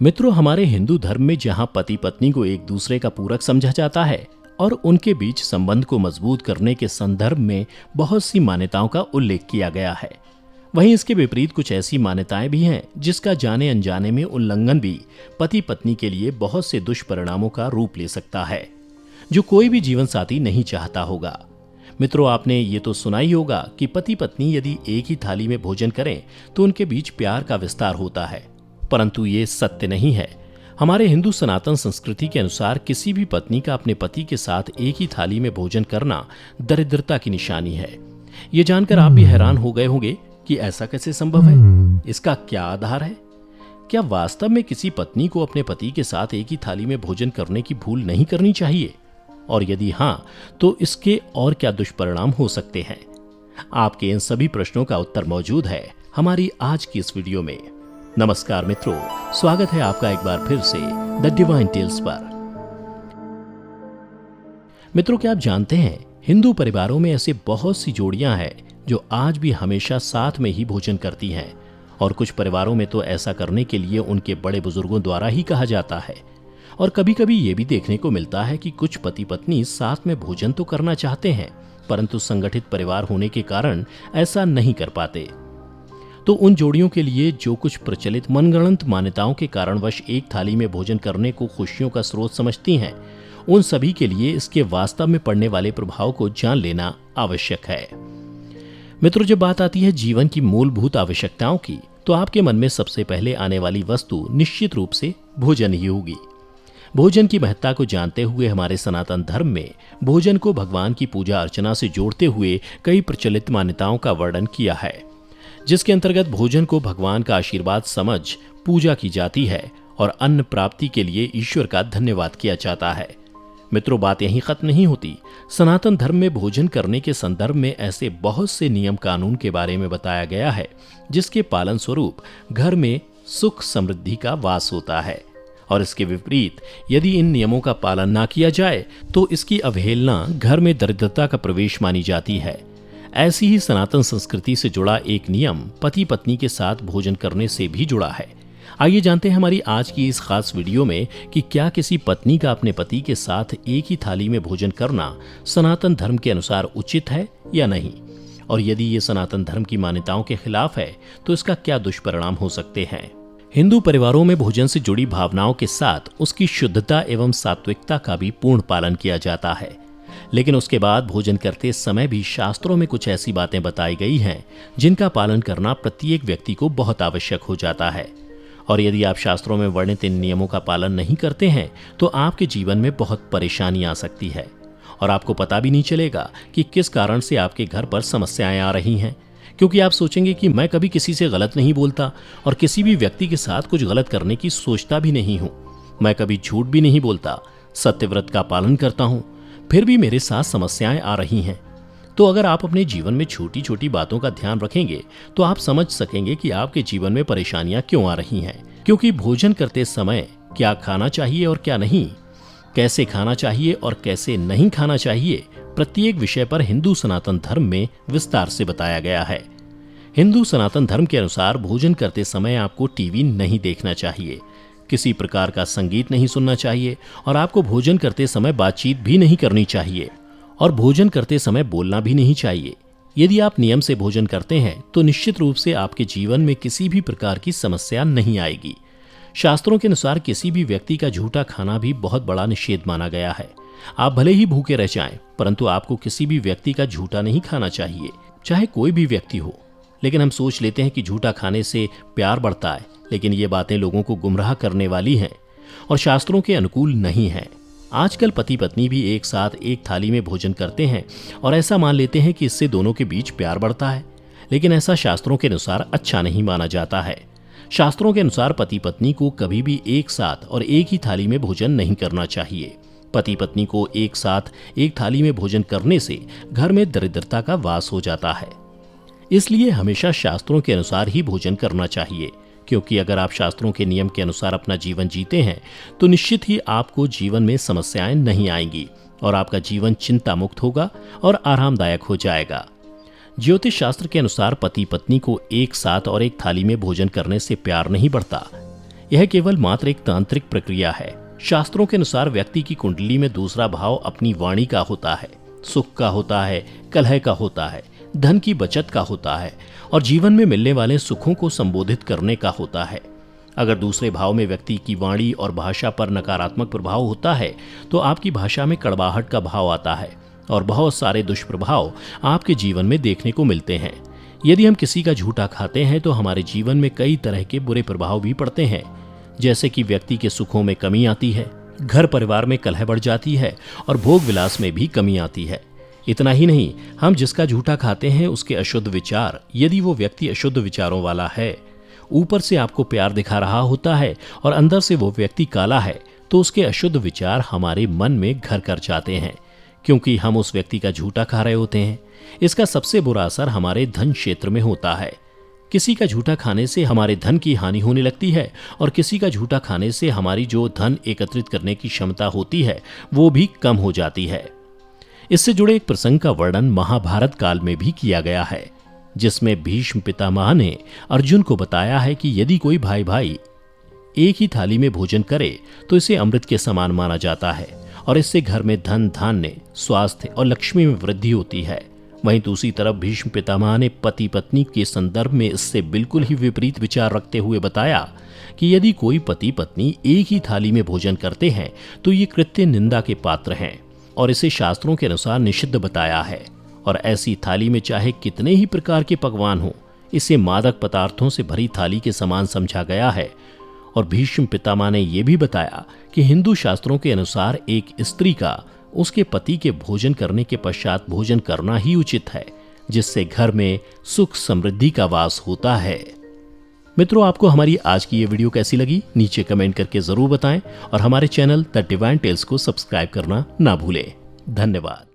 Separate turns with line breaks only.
मित्रों, हमारे हिंदू धर्म में जहां पति पत्नी को एक दूसरे का पूरक समझा जाता है और उनके बीच संबंध को मजबूत करने के संदर्भ में बहुत सी मान्यताओं का उल्लेख किया गया है, वहीं इसके विपरीत कुछ ऐसी मान्यताएं भी हैं जिसका जाने अनजाने में उल्लंघन भी पति पत्नी के लिए बहुत से दुष्परिणामों का रूप ले सकता है, जो कोई भी जीवन साथी नहीं चाहता होगा। मित्रों, आपने ये तो सुना ही होगा कि पति पत्नी यदि एक ही थाली में भोजन करें तो उनके बीच प्यार का विस्तार होता है, परंतु ये सत्य नहीं है। हमारे हिंदू सनातन संस्कृति के अनुसार किसी भी पत्नी का अपने पति के साथ एक ही थाली में भोजन करना दरिद्रता की निशानी है। ये जानकर आप भी हैरान हो गए होंगे कि ऐसा कैसे संभव है, इसका क्या आधार है? क्या वास्तव में किसी पत्नी को अपने पति के साथ एक ही थाली में भोजन करने की भूल नहीं करनी चाहिए? और यदि हाँ, तो इसके और क्या दुष्परिणाम हो सकते हैं? आपके इन सभी प्रश्नों का उत्तर मौजूद है हमारी आज की इस वीडियो में। नमस्कार मित्रों, स्वागत है आपका एक बार फिर से द डिवाइन टेल्स पर। मित्रों, क्या आप जानते हैं, हिंदू परिवारों में ऐसे बहुत सी जोड़ियां हैं जो आज भी हमेशा साथ में ही भोजन करती हैं, और कुछ परिवारों में तो ऐसा करने के लिए उनके बड़े बुजुर्गों द्वारा ही कहा जाता है। और कभी कभी ये भी देखने को मिलता है कि कुछ पति पत्नी साथ में भोजन तो करना चाहते हैं, परंतु संगठित परिवार होने के कारण ऐसा नहीं कर पाते। तो उन जोड़ियों के लिए जो कुछ प्रचलित मनगढ़ंत मान्यताओं के कारणवश एक थाली में भोजन करने को खुशियों का स्रोत समझती हैं, उन सभी के लिए इसके वास्तव में पड़ने वाले प्रभाव को जान लेना आवश्यक है। मित्रों, जब बात आती है जीवन की मूलभूत आवश्यकताओं की, तो आपके मन में सबसे पहले आने वाली वस्तु निश्चित रूप से भोजन ही होगी। भोजन की महत्ता को जानते हुए हमारे सनातन धर्म में भोजन को भगवान की पूजा अर्चना से जोड़ते हुए कई प्रचलित मान्यताओं का वर्णन किया है, जिसके अंतर्गत भोजन को भगवान का आशीर्वाद समझ पूजा की जाती है और अन्न प्राप्ति के लिए ईश्वर का धन्यवाद किया जाता है। मित्रों, बात यहीं खत्म नहीं होती। सनातन धर्म में भोजन करने के संदर्भ में ऐसे बहुत से नियम कानून के बारे में बताया गया है, जिसके पालन स्वरूप घर में सुख समृद्धि का वास होता है। और इसके विपरीत यदि इन नियमों का पालन ना किया जाए तो इसकी अवहेलना घर में दरिद्रता का प्रवेश मानी जाती है। ऐसी ही सनातन संस्कृति से जुड़ा एक नियम पति पत्नी के साथ भोजन करने से भी जुड़ा है। आइए जानते हैं हमारी आज की इस खास वीडियो में कि क्या किसी पत्नी का अपने पति के साथ एक ही थाली में भोजन करना सनातन धर्म के अनुसार उचित है या नहीं, और यदि ये सनातन धर्म की मान्यताओं के खिलाफ है तो इसका क्या दुष्परिणाम हो सकते हैं। हिंदू परिवारों में भोजन से जुड़ी भावनाओं के साथ उसकी शुद्धता एवं सात्विकता का भी पूर्ण पालन किया जाता है, लेकिन उसके बाद भोजन करते समय भी शास्त्रों में कुछ ऐसी बातें बताई गई हैं जिनका पालन करना प्रत्येक व्यक्ति को बहुत आवश्यक हो जाता है। और यदि आप शास्त्रों में वर्णित इन नियमों का पालन नहीं करते हैं तो आपके जीवन में बहुत परेशानी आ सकती है, और आपको पता भी नहीं चलेगा कि किस कारण से आपके घर पर समस्याएं आ रही हैं। क्योंकि आप सोचेंगे कि मैं कभी किसी से गलत नहीं बोलता और किसी भी व्यक्ति के साथ कुछ गलत करने की सोचता भी नहीं हूं। मैं कभी झूठ भी नहीं बोलता, सत्यव्रत का पालन करता हूं, फिर भी मेरे साथ समस्याएं आ रही हैं। तो अगर आप अपने जीवन में छोटी छोटी बातों का ध्यान रखेंगे तो आप समझ सकेंगे कि आपके जीवन में परेशानियां क्यों आ रही हैं। क्योंकि भोजन करते समय क्या खाना चाहिए और क्या नहीं, कैसे खाना चाहिए और कैसे नहीं खाना चाहिए, प्रत्येक विषय पर हिंदू सनातन धर्म में विस्तार से बताया गया है। हिंदू सनातन धर्म के अनुसार भोजन करते समय आपको टीवी नहीं देखना चाहिए, किसी प्रकार का संगीत नहीं सुनना चाहिए, और आपको भोजन करते समय बातचीत भी नहीं करनी चाहिए, और भोजन करते समय बोलना भी नहीं चाहिए। यदि आप नियम से भोजन करते हैं तो निश्चित रूप से आपके जीवन में किसी भी प्रकार की समस्या नहीं आएगी। शास्त्रों के अनुसार किसी भी व्यक्ति का झूठा खाना भी बहुत बड़ा निषेध माना गया है। आप भले ही भूखे रह जाएं, परंतु आपको किसी भी व्यक्ति का झूठा नहीं खाना चाहिए, चाहे कोई भी व्यक्ति हो। लेकिन हम सोच लेते हैं कि झूठा खाने से प्यार बढ़ता है, लेकिन ये बातें लोगों को गुमराह करने वाली हैं और शास्त्रों के अनुकूल नहीं हैं। आजकल पति पत्नी भी एक साथ एक थाली में भोजन करते हैं और ऐसा मान लेते हैं कि इससे दोनों के बीच प्यार बढ़ता है, लेकिन ऐसा शास्त्रों के अनुसार अच्छा नहीं माना जाता है। शास्त्रों के अनुसार पति पत्नी को कभी भी एक साथ और एक ही थाली में भोजन नहीं करना चाहिए। पति पत्नी को एक साथ एक थाली में भोजन करने से घर में दरिद्रता का वास हो जाता है। इसलिए हमेशा शास्त्रों के अनुसार ही भोजन करना चाहिए, क्योंकि अगर आप शास्त्रों के नियम के अनुसार अपना जीवन जीते हैं तो निश्चित ही आपको जीवन में समस्याएं नहीं आएंगी और आपका जीवन चिंता मुक्त होगा और आरामदायक हो जाएगा। ज्योतिष शास्त्र के अनुसार पति पत्नी को एक साथ और एक थाली में भोजन करने से प्यार नहीं बढ़ता। यह केवल मात्र एक तांत्रिक प्रक्रिया है। शास्त्रों के अनुसार व्यक्ति की कुंडली में दूसरा भाव अपनी वाणी का होता है, सुख का होता है, कलह का होता है, धन की बचत का होता है और जीवन में मिलने वाले सुखों को संबोधित करने का होता है। अगर दूसरे भाव में व्यक्ति की वाणी और भाषा पर नकारात्मक प्रभाव होता है तो आपकी भाषा में कड़वाहट का भाव आता है और बहुत सारे दुष्प्रभाव आपके जीवन में देखने को मिलते हैं। यदि हम किसी का झूठा खाते हैं तो हमारे जीवन में कई तरह के बुरे प्रभाव भी पड़ते हैं, जैसे कि व्यक्ति के सुखों में कमी आती है, घर परिवार में कलह बढ़ जाती है और भोग विलास में भी कमी आती है। इतना ही नहीं, हम जिसका झूठा खाते हैं उसके अशुद्ध विचार, यदि वो व्यक्ति अशुद्ध विचारों वाला है, ऊपर से आपको प्यार दिखा रहा होता है और अंदर से वो व्यक्ति काला है, तो उसके अशुद्ध विचार हमारे मन में घर कर जाते हैं, क्योंकि हम उस व्यक्ति का झूठा खा रहे होते हैं। इसका सबसे बुरा असर हमारे धन क्षेत्र में होता है। किसी का झूठा खाने से हमारे धन की हानि होने लगती है और किसी का झूठा खाने से हमारी जो धन एकत्रित करने की क्षमता होती है वो भी कम हो जाती है। इससे जुड़े एक प्रसंग का वर्णन महाभारत काल में भी किया गया है, जिसमें भीष्म पितामह ने अर्जुन को बताया है कि यदि कोई भाई भाई एक ही थाली में भोजन करे तो इसे अमृत के समान माना जाता है और इससे घर में धन, धान्य, स्वास्थ्य और लक्ष्मी में वृद्धि होती है। वहीं दूसरी तरफ भीष्म पितामह ने पति पत्नी के संदर्भ में इससे बिल्कुल ही विपरीत विचार रखते हुए बताया कि यदि कोई पति पत्नी एक ही थाली में भोजन करते हैं तो ये कृत्य निंदा के पात्र हैं और इसे शास्त्रों के अनुसार निषिद्ध बताया है। और ऐसी थाली में चाहे कितने ही प्रकार के पकवान हो, इसे मादक पदार्थों से भरी थाली के समान समझा गया है। और भीष्म पितामह ने यह भी बताया कि हिंदू शास्त्रों के अनुसार एक स्त्री का उसके पति के भोजन करने के पश्चात भोजन करना ही उचित है, जिससे घर में सुख समृद्धि का वास होता है। मित्रों, आपको हमारी आज की ये वीडियो कैसी लगी नीचे कमेंट करके जरूर बताएं और हमारे चैनल द डिवाइन टेल्स को सब्सक्राइब करना ना भूलें। धन्यवाद।